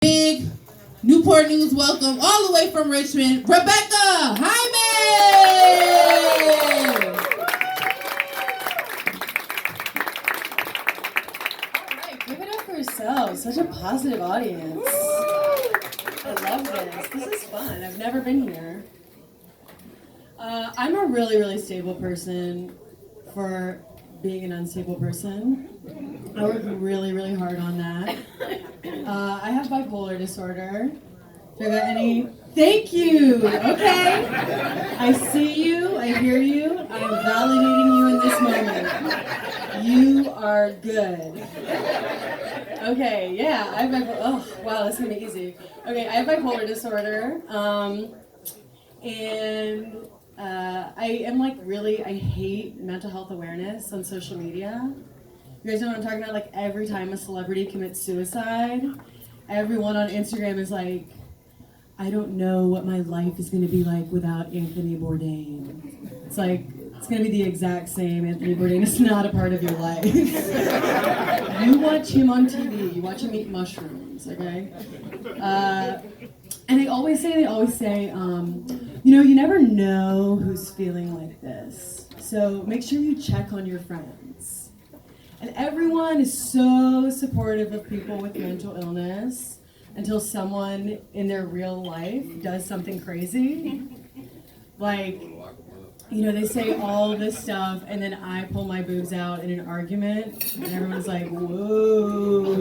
Big Newport News welcome all the way from Richmond, Rebecca Hyman! All right, give it up for yourselves. Such a positive audience. I love this. This is fun. I've never been here. I'm a really, really stable person for being an unstable person. I work really, really hard on that. I have bipolar disorder. Do I got any? Thank you. Okay. I see you. I hear you. I'm validating you in this moment. You are good. Okay. Yeah. I have bipolar. Oh, wow. This is gonna be easy. Okay. I have bipolar disorder. And I am like really. I hate mental health awareness on social media. You guys know what I'm talking about? Like every time a celebrity commits suicide, everyone on Instagram is like, I don't know what my life is going to be like without Anthony Bourdain. It's like, it's going to be the exact same. Anthony Bourdain is not a part of your life. You watch him on TV. You watch him eat mushrooms, okay? And they always say, you never know who's feeling like this. So make sure you check on your friends. And everyone is so supportive of people with mental illness until someone in their real life does something crazy. Like, they say all this stuff, and then I pull my boobs out in an argument, and everyone's like, whoa.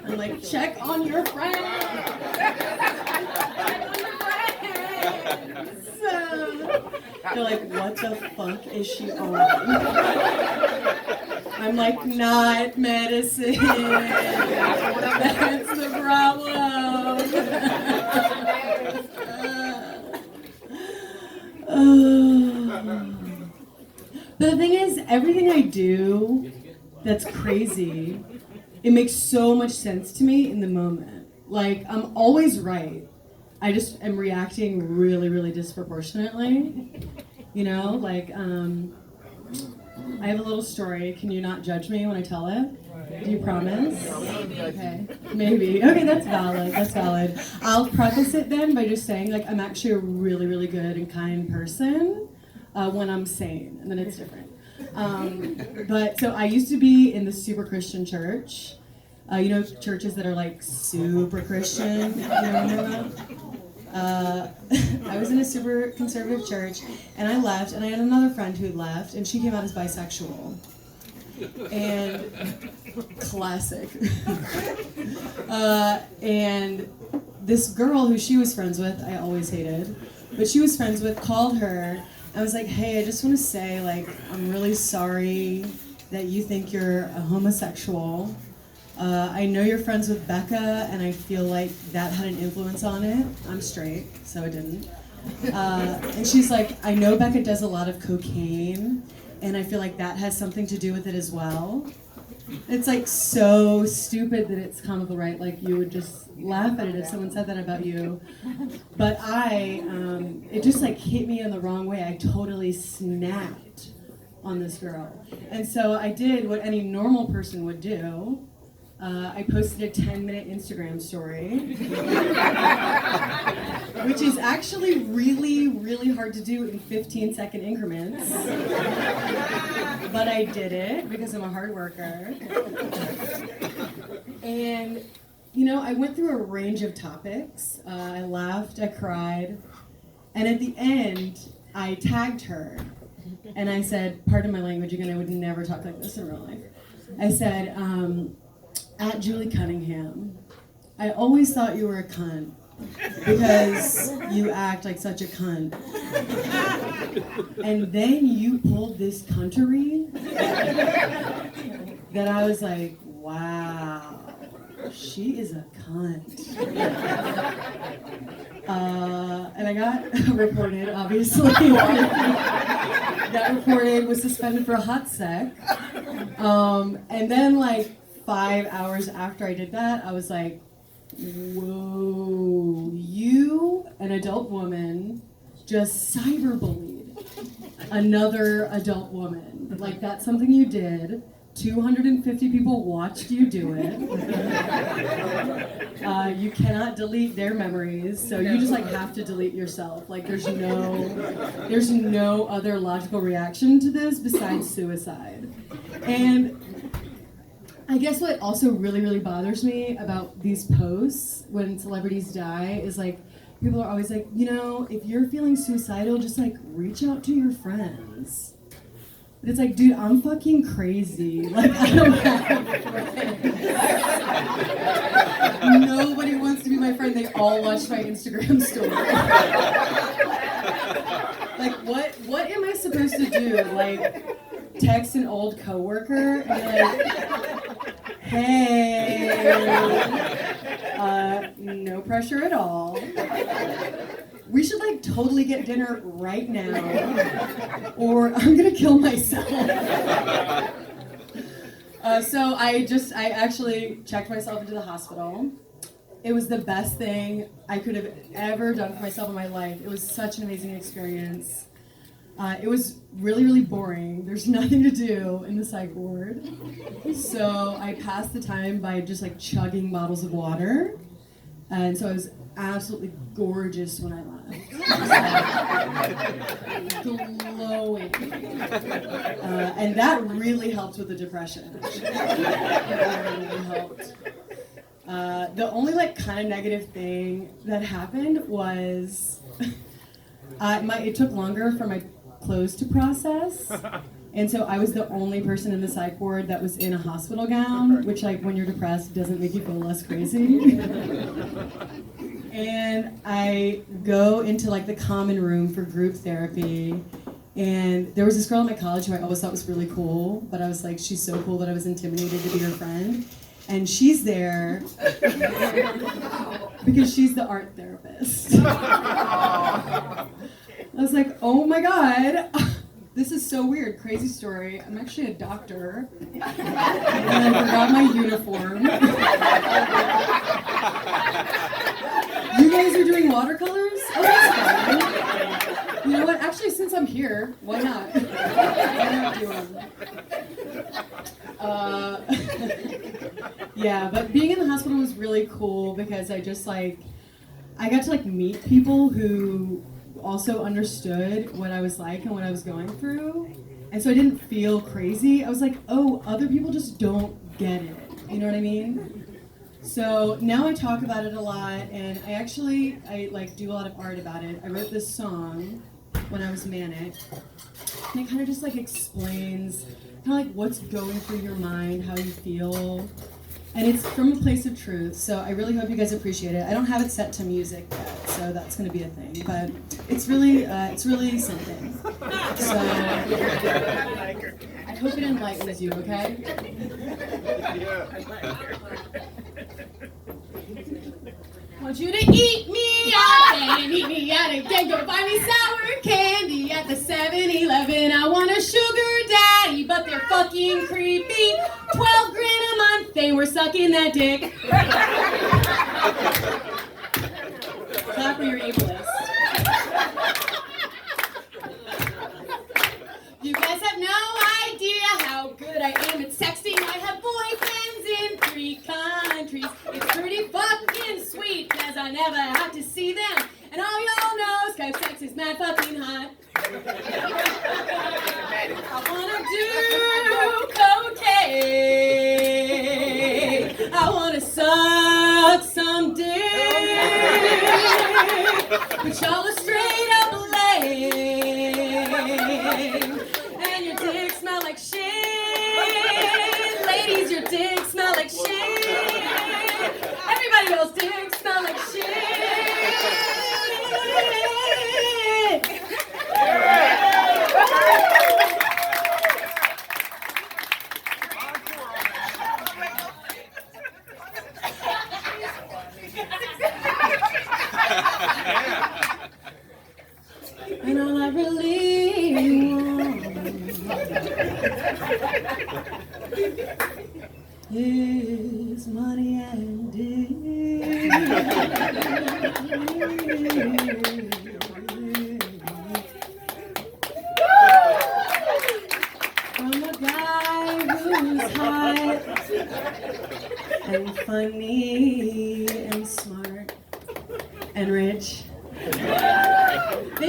I'm like, check on your friends. They're like, what the fuck is she on? I'm like, not medicine. That's the problem. But the thing is, everything I do that's crazy, it makes so much sense to me in the moment. Like, I'm always right. I just am reacting really, really disproportionately. I have a little story. Can you not judge me when I tell it? Do you promise? Okay, maybe. Okay, that's valid. That's valid. I'll preface it then by just saying, I'm actually a really, really good and kind person when I'm sane, and then it's different. So I used to be in the super Christian church. Churches that are super Christian. I was in a super conservative church, and I left, and I had another friend who left, and she came out as bisexual. And classic. And this girl who she was friends with, I always hated, but she was friends with, called her. I was like, hey, I just want to say, I'm really sorry that you think you're a homosexual. I know you're friends with Becca, and I feel like that had an influence on it. I'm straight, so it didn't. And she's like, I know Becca does a lot of cocaine, and I feel like that has something to do with it as well. It's so stupid that it's comical, right? You would just laugh at it if someone said that about you. But it just hit me in the wrong way. I totally snapped on this girl. And so I did what any normal person would do. I posted a 10-minute Instagram story, which is actually really, really hard to do in 15-second increments. But I did it because I'm a hard worker. And, I went through a range of topics. I laughed, I cried, and at the end, I tagged her. And I said, pardon my language, again, I would never talk like this in real life. I said, at Julie Cunningham, I always thought you were a cunt because you act like such a cunt. And then you pulled this cuntery that I was like, wow, she is a cunt. And I got reported, obviously. Got reported, was suspended for a hot sec. And then 5 hours after I did that, I was like, whoa, you, an adult woman, just cyberbullied another adult woman. That's something you did 250 people watched you do it. You cannot delete their memories, so you just like have to delete yourself. Like there's no other logical reaction to this besides suicide. And I guess what also really, really bothers me about these posts when celebrities die is like, people are always like, you know, if you're feeling suicidal, just like reach out to your friends. But it's like, dude, I'm fucking crazy. Like, I don't have friends. Nobody wants to be my friend. They all watch my Instagram story. Like, what am I supposed to do? Like, text an old coworker and be like, hey, no pressure at all. We should like totally get dinner right now, or I'm gonna kill myself. So I actually checked myself into the hospital. It was the best thing I could have ever done for myself in my life. It was such an amazing experience. It was really, really boring. There's nothing to do in the psych ward. So I passed the time by just like chugging bottles of water. And so I was absolutely gorgeous when I left. Glowing. And that really helped with the depression. It really helped. The only like kind of negative thing that happened was it took longer for my clothes to process. And so I was the only person in the psych ward that was in a hospital gown, which like when you're depressed doesn't make you feel less crazy. And I go into like the common room for group therapy, and there was this girl at my college who I always thought was really cool, but I was like, she's so cool that I was intimidated to be her friend. And she's there because she's the art therapist. I was like, oh my God, this is so weird. Crazy story. I'm actually a doctor. And I forgot my uniform. You guys are doing watercolors? Oh, that's fine. You know what? Actually, since I'm here, why not? Why not do them? Yeah, but being in the hospital was really cool because I got to like meet people who also understood what I was like and what I was going through. And so I didn't feel crazy. I was like, oh, other people just don't get it. You know what I mean? So now I talk about it a lot, and I like do a lot of art about it. I wrote this song when I was manic, and it kind of just like explains kind of like what's going through your mind, how you feel. And it's from a place of truth, so I really hope you guys appreciate it. I don't have it set to music yet, so that's going to be a thing, but it's really something. So I hope it enlightens you, okay? Want you to eat me out and eat me out again. Go buy me sour candy at the 7-Eleven. I want a sugar daddy, but they're fucking creepy. 12 grand a month, they were sucking that dick. Clap for your ableist. You guys have no idea how good I am at sexting. I have boyfriends in 3 countries. It's pretty fucking sweet, cause I never have to see them. And all y'all know, Skype sex is mad fucking hot. I wanna do cocaine. I wanna suck some dick. But y'all are straight up lame. And your dick smell like shit. Ladies, your dick smell like shit. Everybody else dick smell like shit. And all I really want is money and dick. From a guy who's and funny and smart and rich. They